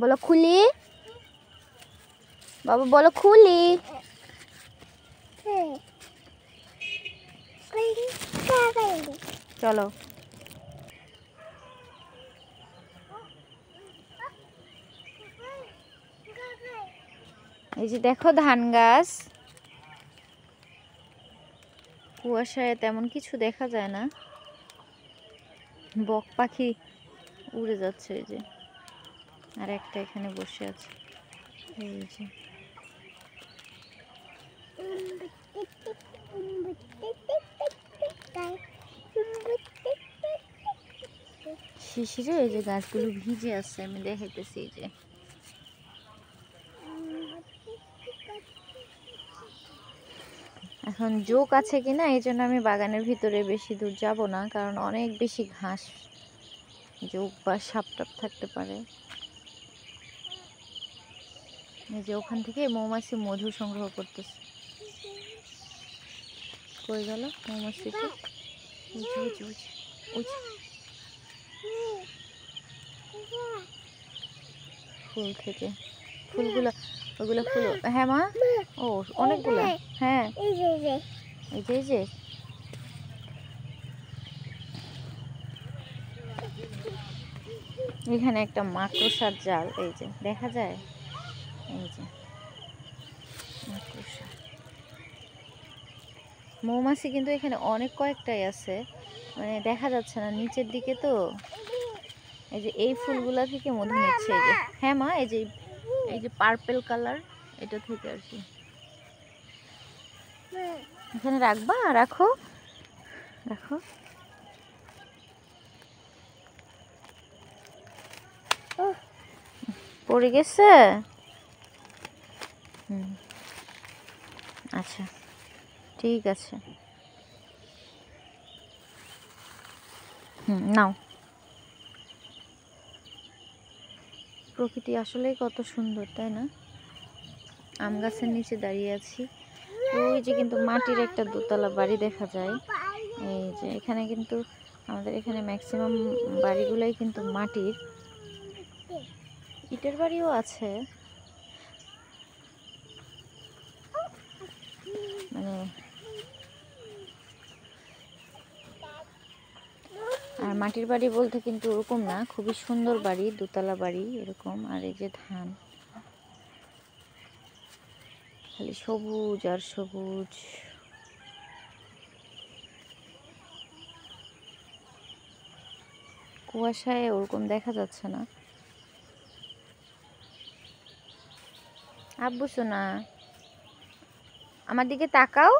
বলো খুলি, বাবা বলো খুলি। চলো এই যে দেখো ধান গাছ, কুয়াশায় তেমন কিছু দেখা যায় না। বক পাখি উড়ে যাচ্ছে এই যে, আর একটা এখানে বসে আছে এই যে। শিশিরে এই যে গাছগুলো ভিজে আছে, আমি দেখাইতেছি এই যে। এখন জোক আছে কিনা এই জন্য আমি বাগানের ভিতরে বেশি দূর যাব না, কারণ অনেক বেশি ঘাস, জোক বা সাপ টাপ থাকতে পারে। এই যে ওখান থেকে মৌমাছি মধু সংগ্রহ করতেছে। কই গেল মৌমাছিটা? ফুল থেকে ফুলগুলো, ওগুলো ফুল। হ্যাঁ মা, ও অনেকগুলো। হ্যাঁ এই যে এখানে একটা মাকড়সার জাল, এই যে দেখা যায়, এই যে মাকড়সা। মৌমাছি কিন্তু এখানে অনেক কয়েকটাই আছে, মানে দেখা যাচ্ছে না নিচের দিকে তো। এই যে এই ফুলগুলা থেকে মধু নিচ্ছে এই যে। হ্যাঁ মা, এই যে পার্পল কালার, এটা থেকে আর কি। এখানে রাখবা, রাখো রাখো। পড়ে গেছে। আচ্ছা ঠিক আছে। নাও। প্রকৃতি আসলেই কত সুন্দর, তাই না? আম গাছের নিচে দাঁড়িয়ে আছি, ওই যে কিন্তু মাটির একটা দোতলা বাড়ি দেখা যায়। এই যে এখানে কিন্তু আমাদের এখানে ম্যাক্সিমাম বাড়িগুলাই কিন্তু মাটির, ইটের বাড়িও আছে, মানে আর মাটির বাড়ি বলতে কিন্তু ওরকম না, খুবই সুন্দর বাড়ি, দোতলা বাড়ি এরকম। আর এই যে ধান, খালি সবুজ আর সবুজ। কুয়াশায় ওরকম দেখা যাচ্ছে না। আব্বু সোনা আমার দিকে তাকাও।